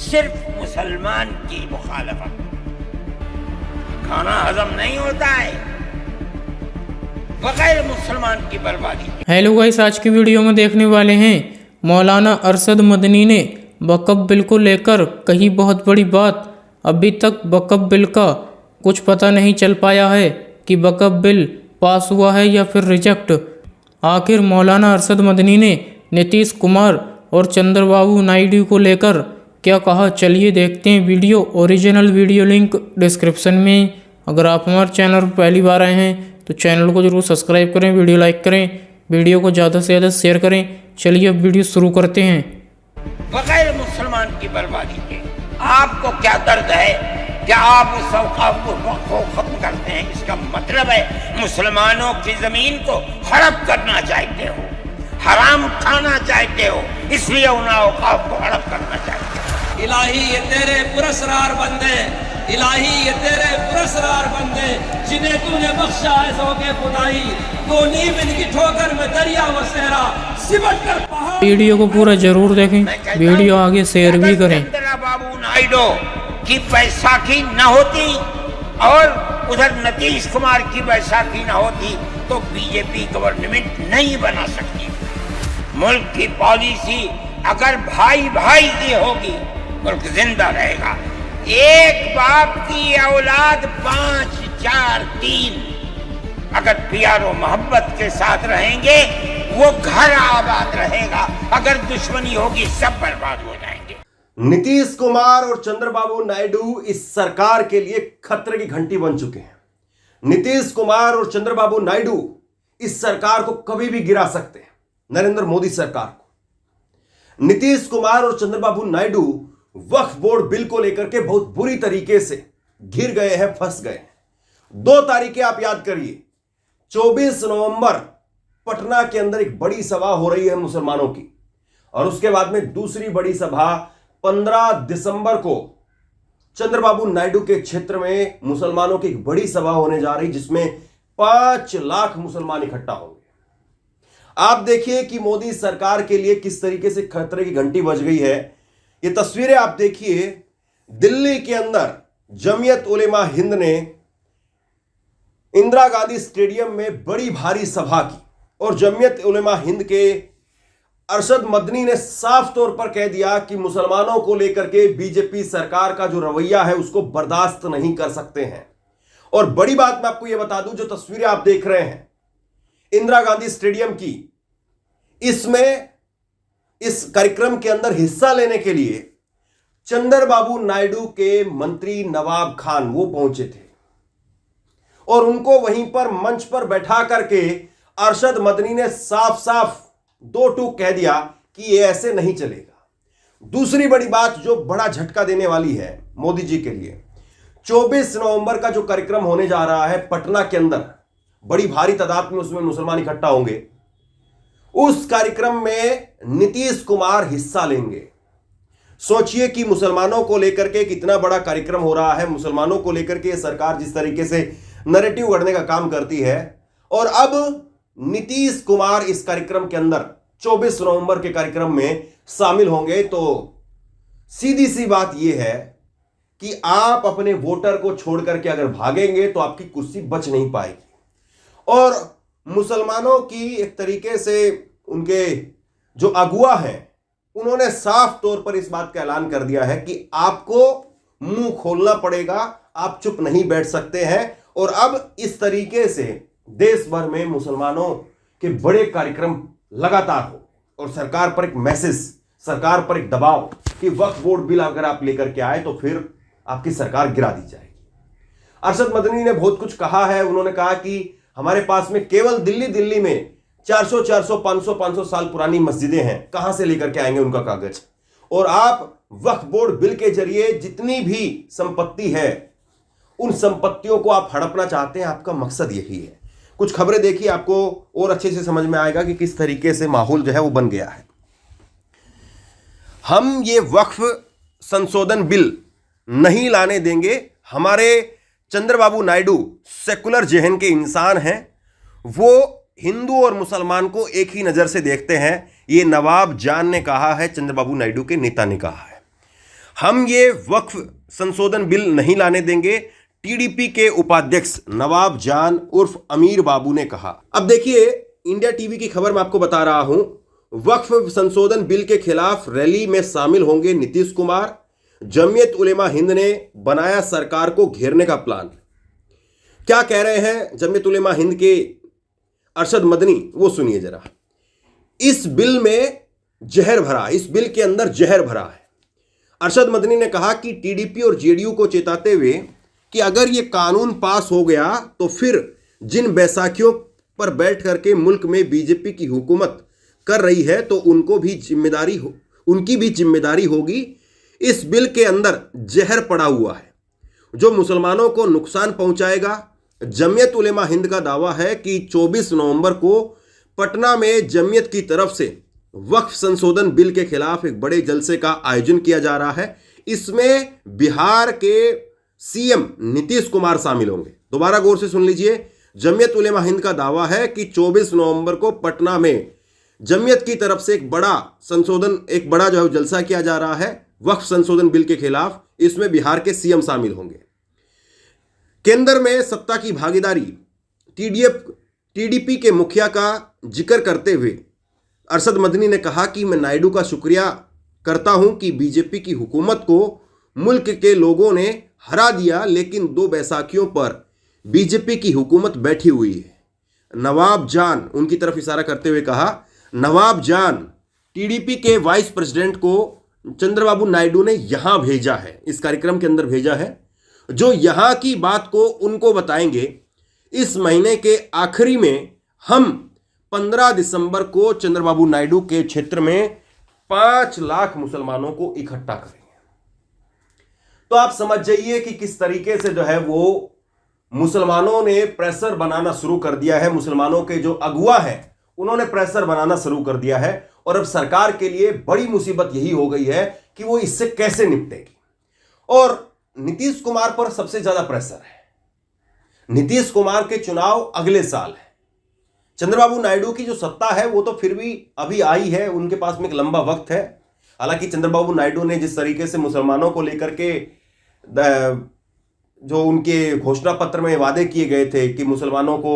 सिर्फ मुसलमान की मुखालफत। खाना हजम नहीं होता है बगैर मुसलमान की बर्बादी। हेलो गाइस, आज की वीडियो में देखने वाले हैं मौलाना अरशद मदनी ने वक्फ बिल को लेकर कही बहुत बड़ी बात। अभी तक वक्फ बिल का कुछ पता नहीं चल पाया है कि वक्फ बिल पास हुआ है या फिर रिजेक्ट। आखिर मौलाना अरशद मदनी ने नीतीश कुमार और चंद्रबाबू नायडू को लेकर क्या कहा, चलिए देखते हैं video. Original video link description में। अगर आप हमारे चैनल पर पहली बार आए हैं तो चैनल को जरूर सब्सक्राइब करें, वीडियो लाइक करें, वीडियो को ज़्यादा से ज़्यादा शेयर करें। चलिए अब वीडियो शुरू करते हैं। बगैर मुसलमान की बर्बादी के आपको क्या दर्द है? क्या आप उस औकाफ को खत्म करते हैं? इसका मतलब है मुसलमानों की जमीन को हड़प करना चाहते हो, हराम खाना चाहते हो, इसलिए उन औकाफ को हड़प करना चाहते हो। इलाही ये तेरे पुरस्कार बंदे, इलाही ये तेरे पुरस्कार बंदे, जिन्हें तूने बख्शा है सो के खुदाई, तो नीम इनकी ठोकर में दरिया व सहरा सिमट कर पहाड़। वीडियो को पूरा जरूर देखें, वीडियो आगे शेयर भी करें। चंद्रबाबू नायडू की बैसाखी न होती और उधर नीतीश कुमार की बैसाखी न होती तो बीजेपी गवर्नमेंट नहीं बना सकती। मुल्क की पॉलिसी अगर भाई भाई की होगी मुल्क जिंदा रहेगा। एक बाप की औलाद 5, 4, 3 अगर प्यार और मोहब्बत के साथ रहेंगे वो घर आबाद रहेगा। अगर दुश्मनी होगी सब बर्बाद हो जाएंगे। नीतीश कुमार और चंद्रबाबू नायडू इस सरकार के लिए खतरे की घंटी बन चुके हैं। नीतीश कुमार और चंद्रबाबू नायडू इस सरकार को कभी भी गिरा सकते हैं, नरेंद्र मोदी सरकार को। नीतीश कुमार और चंद्रबाबू नायडू वक्फ बोर्ड बिल को लेकर के बहुत बुरी तरीके से घिर गए हैं, फंस गए हैं। 2 तारीखें आप याद करिए। 24 नवंबर पटना के अंदर एक बड़ी सभा हो रही है मुसलमानों की, और उसके बाद में दूसरी बड़ी सभा 15 दिसंबर को चंद्रबाबू नायडू के क्षेत्र में मुसलमानों की एक बड़ी सभा होने जा रही, जिसमें 5 लाख मुसलमान इकट्ठा होंगे। आप देखिए कि मोदी सरकार के लिए किस तरीके से खतरे की घंटी बज गई है। ये तस्वीरें आप देखिए, दिल्ली के अंदर जमीयत उलेमा हिंद ने इंदिरा गांधी स्टेडियम में बड़ी भारी सभा की, और जमीयत उलेमा हिंद के अरशद मदनी ने साफ तौर पर कह दिया कि मुसलमानों को लेकर के बीजेपी सरकार का जो रवैया है उसको बर्दाश्त नहीं कर सकते हैं। और बड़ी बात मैं आपको यह बता दूं, जो तस्वीरें आप देख रहे हैं इंदिरा गांधी स्टेडियम की, इसमें इस कार्यक्रम के अंदर हिस्सा लेने के लिए चंद्रबाबू नायडू के मंत्री नवाब खान वो पहुंचे थे, और उनको वहीं पर मंच पर बैठा करके अरशद मदनी ने साफ साफ 2 टूक कह दिया कि ये ऐसे नहीं चलेगा। दूसरी बड़ी बात जो बड़ा झटका देने वाली है मोदी जी के लिए, 24 नवंबर का जो कार्यक्रम होने जा रहा है पटना के अंदर, बड़ी भारी तादाद में उसमें मुसलमान इकट्ठा होंगे। उस कार्यक्रम में नीतीश कुमार हिस्सा लेंगे। सोचिए कि मुसलमानों को लेकर के कितना बड़ा कार्यक्रम हो रहा है, मुसलमानों को लेकर के सरकार जिस तरीके से नैरेटिव गढ़ने का काम करती है, और अब नीतीश कुमार इस कार्यक्रम के अंदर 24 नवंबर के कार्यक्रम में शामिल होंगे। तो सीधी सी बात यह है कि आप अपने वोटर को छोड़ करके अगर भागेंगे तो आपकी कुर्सी बच नहीं पाएगी। और मुसलमानों की एक तरीके से उनके जो अगुआ हैं उन्होंने साफ तौर पर इस बात का ऐलान कर दिया है कि आपको मुंह खोलना पड़ेगा, आप चुप नहीं बैठ सकते हैं। और अब इस तरीके से देश भर में मुसलमानों के बड़े कार्यक्रम लगातार हो, और सरकार पर एक मैसेज, सरकार पर एक दबाव कि वक्फ बोर्ड बिल अगर आप लेकर के आए तो फिर आपकी सरकार गिरा दी जाएगी। अरशद मदनी ने बहुत कुछ कहा है। उन्होंने कहा कि हमारे पास में केवल दिल्ली में 400, 500 साल पुरानी मस्जिदें हैं, कहां से लेकर के आएंगे उनका कागज। और आप वक्फ बोर्ड बिल के जरिए जितनी भी संपत्ति है उन संपत्तियों को आप हड़पना चाहते हैं, आपका मकसद यही है। कुछ खबरें देखिए, आपको और अच्छे से समझ में आएगा कि किस तरीके से माहौल जो है वो बन गया है। हम ये वक्फ संशोधन बिल नहीं लाने देंगे। हमारे चंद्रबाबू नायडू सेकुलर जहन के इंसान हैं, वो हिंदू और मुसलमान को एक ही नज़र से देखते हैं। ये नवाब जान ने कहा है, चंद्रबाबू नायडू के नेता ने कहा है। हम ये वक्फ संशोधन बिल नहीं लाने देंगे, टीडीपी के उपाध्यक्ष नवाब जान उर्फ अमीर बाबू ने कहा। अब देखिए, इंडिया टीवी की खबर मैं आपको बता रहा हूं, वक्फ संशोधन बिल के खिलाफ रैली में शामिल होंगे नीतीश कुमार। जमीयत उलेमा हिंद ने बनाया सरकार को घेरने का प्लान। क्या कह रहे हैं जमीयत उलेमा हिंद के अरशद मदनी, वो सुनिए जरा। इस बिल में जहर भरा, इस बिल के अंदर जहर भरा है। अरशद मदनी ने कहा कि टीडीपी और जेडीयू को चेताते हुए कि अगर ये कानून पास हो गया तो फिर जिन बैसाखियों पर बैठ करके मुल्क में बीजेपी की हुकूमत कर रही है तो उनकी भी जिम्मेदारी होगी। इस बिल के अंदर जहर पड़ा हुआ है जो मुसलमानों को नुकसान पहुंचाएगा। जमीयत उलेमा हिंद का दावा है कि 24 नवंबर को पटना में जमीयत की तरफ से वक्फ संशोधन बिल के खिलाफ एक बड़े जलसे का आयोजन किया जा रहा है। इसमें बिहार के सीएम नीतीश कुमार शामिल होंगे। दोबारा गौर से सुन लीजिए, जमीयत उलेमा हिंद का दावा है कि 24 नवंबर को पटना में जमीयत की तरफ से एक बड़ा जो है जलसा किया जा रहा है वक्फ संशोधन बिल के खिलाफ। इसमें बिहार के सीएम शामिल होंगे। केंद्र में सत्ता की भागीदारी, टीडीपी के मुखिया का जिक्र करते हुए अरशद मदनी ने कहा कि मैं नायडू का शुक्रिया करता हूं कि बीजेपी की हुकूमत को मुल्क के लोगों ने हरा दिया, लेकिन 2 बैसाखियों पर बीजेपी की हुकूमत बैठी हुई है। नवाब जान, उनकी तरफ इशारा करते हुए कहा, नवाब जान टीडीपी के वाइस प्रेसिडेंट को चंद्रबाबू नायडू ने यहां भेजा है, इस कार्यक्रम के अंदर भेजा है, जो यहां की बात को उनको बताएंगे। इस महीने के आखिरी में हम 15 दिसंबर को चंद्रबाबू नायडू के क्षेत्र में 5 लाख मुसलमानों को इकट्ठा करेंगे। तो आप समझ जाइए कि किस तरीके से जो है वो मुसलमानों ने प्रेशर बनाना शुरू कर दिया है। मुसलमानों के जो अगुआ हैं उन्होंने प्रेशर बनाना शुरू कर दिया है और अब सरकार के लिए बड़ी मुसीबत यही हो गई है कि वो इससे कैसे निपटेगी। और नीतीश कुमार पर सबसे ज्यादा प्रेशर है। नीतीश कुमार के चुनाव अगले साल है। चंद्रबाबू नायडू की जो सत्ता है वो तो फिर भी अभी आई है, उनके पास में एक लंबा वक्त है। हालांकि चंद्रबाबू नायडू ने जिस तरीके से मुसलमानों को लेकर के जो उनके घोषणा पत्र में वादे किए गए थे कि मुसलमानों को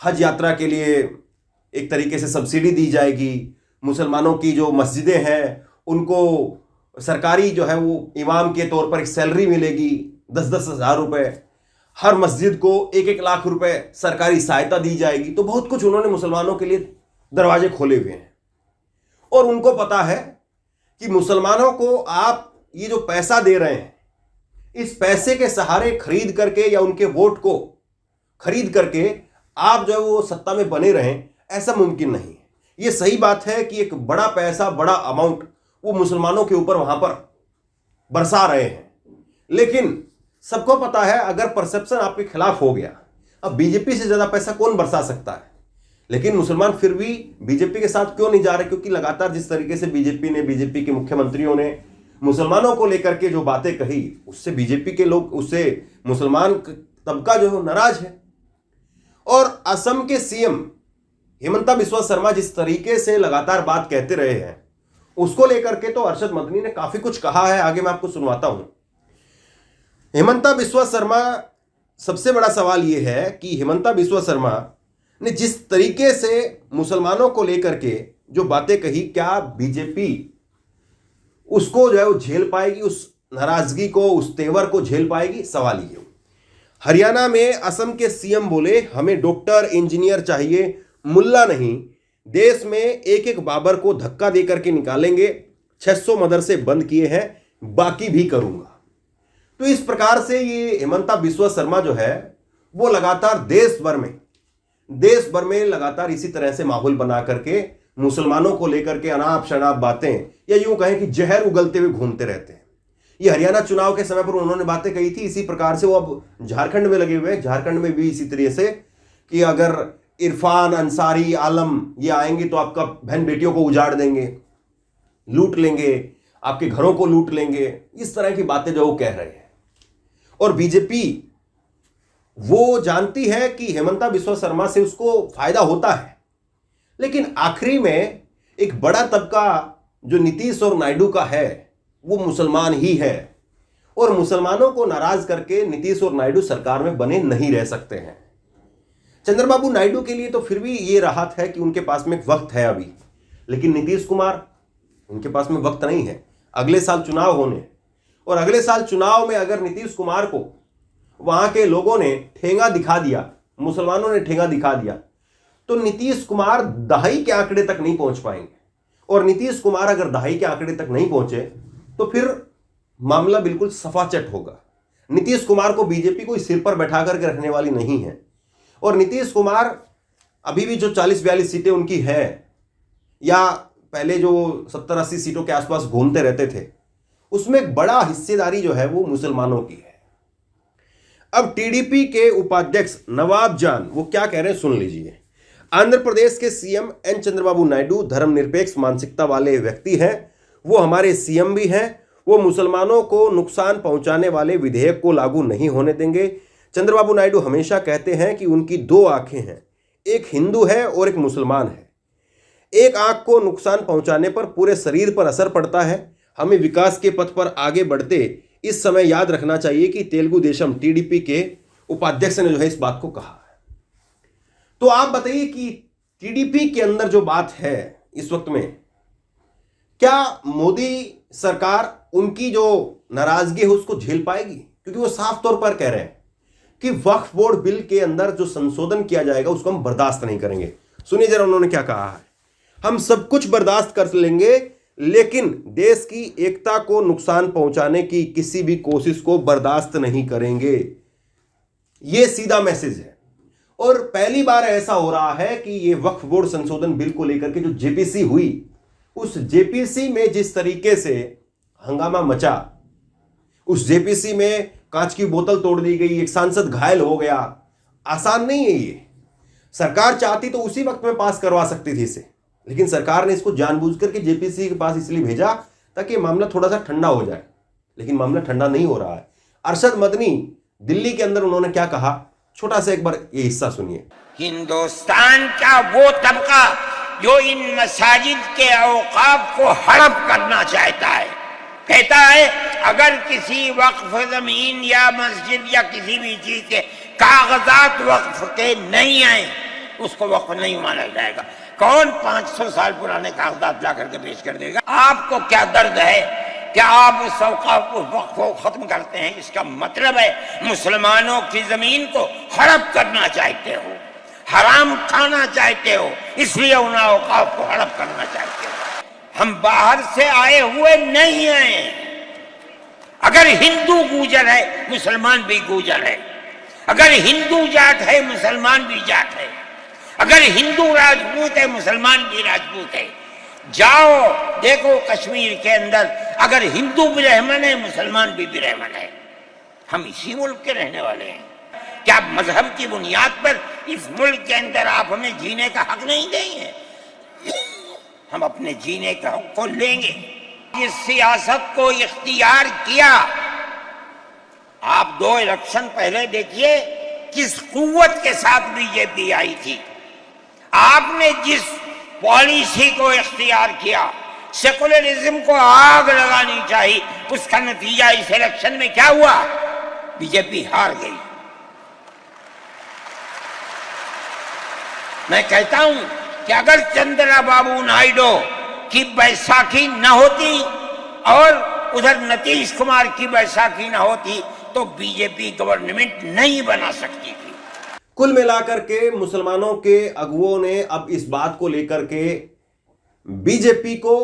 हज यात्रा के लिए एक तरीके से सब्सिडी दी जाएगी, मुसलमानों की जो मस्जिदें हैं उनको सरकारी जो है वो इमाम के तौर पर एक सैलरी मिलेगी 10-10 हज़ार रुपये, हर मस्जिद को 1-1 लाख रुपए सरकारी सहायता दी जाएगी। तो बहुत कुछ उन्होंने मुसलमानों के लिए दरवाजे खोले हुए हैं और उनको पता है कि मुसलमानों को आप ये जो पैसा दे रहे हैं, इस पैसे के सहारे खरीद करके या उनके वोट को खरीद करके आप जो है वो सत्ता में बने रहें, ऐसा मुमकिन नहीं है। ये सही बात है कि एक बड़ा पैसा, बड़ा अमाउंट वो मुसलमानों के ऊपर वहां पर बरसा रहे हैं, लेकिन सबको पता है अगर परसेप्शन आपके खिलाफ हो गया, अब बीजेपी से ज्यादा पैसा कौन बरसा सकता है। लेकिन मुसलमान फिर भी बीजेपी के साथ क्यों नहीं जा रहे? क्योंकि लगातार जिस तरीके से बीजेपी के मुख्यमंत्रियों ने मुसलमानों को लेकर के जो बातें कही, उससे बीजेपी के लोग, उससे मुसलमान तबका जो है नाराज है। और असम के सीएम हिमंता बिस्वा शर्मा जिस तरीके से लगातार बात कहते रहे हैं, उसको लेकर के तो अरशद मदनी ने काफी कुछ कहा है। आगे मैं आपको सुनवाता हूं। हिमंता बिस्वा शर्मा, सबसे बड़ा सवाल यह है कि हिमंता बिस्वा शर्मा ने जिस तरीके से मुसलमानों को लेकर के जो बातें कही, क्या बीजेपी उसको जो है वो झेल पाएगी? उस नाराजगी को, उस तेवर को झेल पाएगी? सवाल ये। हरियाणा में असम के सीएम बोले, हमें डॉक्टर इंजीनियर चाहिए, मुल्ला नहीं। देश में एक एक बाबर को धक्का देकर के निकालेंगे। 600 मदरसे बंद किए हैं, बाकी भी करूंगा। तो इस प्रकार से ये हिमंता बिस्वा शर्मा जो है वो लगातार देश भर में लगातार इसी तरह से माहौल बना करके मुसलमानों को लेकर के अनाप शनाप बातें, या यूं कहें कि जहर उगलते हुए घूमते रहते हैं। ये हरियाणा चुनाव के समय पर उन्होंने बातें कही थी, इसी प्रकार से वो अब झारखंड में लगे हुए हैं। झारखंड में भी इसी तरह से कि अगर इरफान, अंसारी, आलम ये आएंगे तो आपका बहन बेटियों को उजाड़ देंगे, लूट लेंगे, आपके घरों को लूट लेंगे, इस तरह की बातें जो वो कह रहे हैं। और बीजेपी वो जानती है कि हिमंता बिस्वा शर्मा से उसको फायदा होता है, लेकिन आखिरी में एक बड़ा तबका जो नीतीश और नायडू का है वो मुसलमान ही है और मुसलमानों को नाराज करके नीतीश और नायडू सरकार में बने नहीं रह सकते हैं। चंद्रबाबू नायडू के लिए तो फिर भी ये राहत है कि उनके पास में एक वक्त है अभी, लेकिन नीतीश कुमार, उनके पास में वक्त नहीं है। अगले साल चुनाव होने और अगले साल चुनाव में अगर नीतीश कुमार को वहां के लोगों ने ठेंगा दिखा दिया, मुसलमानों ने ठेंगा दिखा दिया, तो नीतीश कुमार दहाई के आंकड़े तक नहीं पहुंच पाएंगे। और नीतीश कुमार अगर दहाई के आंकड़े तक नहीं पहुंचे तो फिर मामला बिल्कुल सफाचट होगा। नीतीश कुमार को बीजेपी कोई सिर पर बैठा करके रखने वाली नहीं है। और नीतीश कुमार अभी भी जो 40-42 सीटें उनकी है, या पहले जो 70-80 सीटों के आसपास घूमते रहते थे, उसमें एक बड़ा हिस्सेदारी जो है वो मुसलमानों की है। अब टीडीपी के उपाध्यक्ष नवाब जान वो क्या कह रहे हैं सुन लीजिए। आंध्र प्रदेश के सीएम एन चंद्रबाबू नायडू धर्मनिरपेक्ष मानसिकता वाले व्यक्ति हैं, वो हमारे सीएम भी हैं। वो मुसलमानों को नुकसान पहुंचाने वाले विधेयक को लागू नहीं होने देंगे। चंद्रबाबू नायडू हमेशा कहते हैं कि उनकी दो आंखें हैं, एक हिंदू है और एक मुसलमान है। एक आंख को नुकसान पहुंचाने पर पूरे शरीर पर असर पड़ता है। हमें विकास के पथ पर आगे बढ़ते इस समय याद रखना चाहिए कि तेलुगु देशम टीडीपी के उपाध्यक्ष ने जो है इस बात को कहा है। तो आप बताइए कि टीडीपी के अंदर जो बात है इस वक्त में, क्या मोदी सरकार उनकी जो नाराजगी है उसको झेल पाएगी? क्योंकि वो साफ तौर पर कह रहे हैं कि वक्फ बोर्ड बिल के अंदर जो संशोधन किया जाएगा उसको हम बर्दाश्त नहीं करेंगे। सुनिए जरा उन्होंने क्या कहा है। हम सब कुछ बर्दाश्त कर लेंगे, लेकिन देश की एकता को नुकसान पहुंचाने की किसी भी कोशिश को बर्दाश्त नहीं करेंगे। यह सीधा मैसेज है। और पहली बार ऐसा हो रहा है कि यह वक्फ बोर्ड संशोधन बिल को लेकर के जो जेपीसी हुई, उस जेपीसी में जिस तरीके से हंगामा मचा, उस जेपीसी में कांच की बोतल तोड़ दी गई, एक सांसद घायल हो गया। आसान नहीं है ये। सरकार चाहती तो उसी वक्त में पास करवा सकती थी इसे, लेकिन सरकार ने इसको जानबूझ करके जेपीसी के पास इसलिए भेजा ताकि मामला थोड़ा सा ठंडा हो जाए, लेकिन मामला ठंडा नहीं हो रहा है। अरशद मदनी दिल्ली के अंदर उन्होंने क्या कहा, छोटा सा एक बार ये हिस्सा सुनिए। हिंदुस्तान का वो तबका जो इन मसाजिद के औकाफ को हड़प करना चाहता है, कहता है अगर किसी वक्फ जमीन या मस्जिद या किसी भी चीज के कागजात वक्फ के नहीं आए उसको वक्फ नहीं माना जाएगा। कौन 500 साल पुराने कागजात ला करके पेश कर देगा? आपको क्या दर्द है? क्या आप उस वक्फ को खत्म करते हैं? इसका मतलब है मुसलमानों की जमीन को हड़प करना चाहते हो, हराम खाना चाहते हो, इसलिए उन औकाफ को हड़प करना चाहते हो। हम बाहर से आए हुए नहीं आए। अगर हिंदू गूजर है मुसलमान भी गूजर है, अगर हिंदू जाट है मुसलमान भी जाट है, अगर हिंदू राजपूत है मुसलमान भी राजपूत है। जाओ देखो कश्मीर के अंदर, अगर हिंदू ब्राह्मण है मुसलमान भी ब्राह्मण है। हम इसी मुल्क के रहने वाले हैं। क्या मजहब की बुनियाद पर इस मुल्क के अंदर आप हमें जीने का हक नहीं देंगे? हम अपने जीने के हक को लेंगे। इस सियासत को इख्तियार किया। आप 2 इलेक्शन पहले देखिए किस कुव्वत के साथ बीजेपी आई थी। आपने जिस पॉलिसी को इख्तियार किया, सेकुलरिज्म को आग लगानी चाहिए, उसका नतीजा इस इलेक्शन में क्या हुआ? बीजेपी हार गई। मैं कहता हूं कि अगर चंद्रबाबू नायडू की बैसाखी न होती और उधर नीतीश कुमार की बैसाखी न होती तो बीजेपी गवर्नमेंट नहीं बना सकती थी। कुल मिलाकर के मुसलमानों के अगुओं ने अब इस बात को लेकर के बीजेपी को,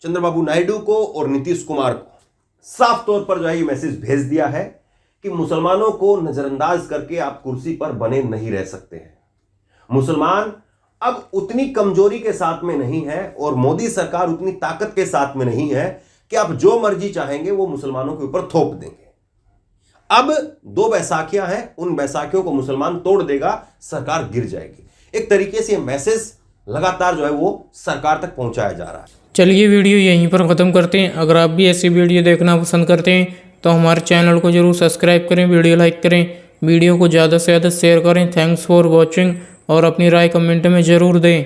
चंद्रबाबू नायडू को और नीतीश कुमार को साफ तौर पर जो है ये मैसेज भेज दिया है कि मुसलमानों को नजरअंदाज करके आप कुर्सी पर बने नहीं रह सकते हैं। मुसलमान अब उतनी कमजोरी के साथ में नहीं है और मोदी सरकार उतनी ताकत के साथ में नहीं है कि आप जो मर्जी चाहेंगे वो मुसलमानों के ऊपर थोप देंगे। अब 2 बैसाखियां हैं, उन बैसाखियों को मुसलमान तोड़ देगा, सरकार गिर जाएगी। एक तरीके से मैसेज लगातार जो है वो सरकार तक पहुंचाया जा रहा है। चलिए वीडियो यहीं पर ख़त्म करते हैं। अगर आप भी ऐसी वीडियो देखना पसंद करते हैं तो हमारे चैनल को जरूर सब्सक्राइब करें, वीडियो लाइक करें, वीडियो को ज़्यादा से ज़्यादा शेयर करें। थैंक्स फॉर वॉचिंग और अपनी राय कमेंट में ज़रूर दें।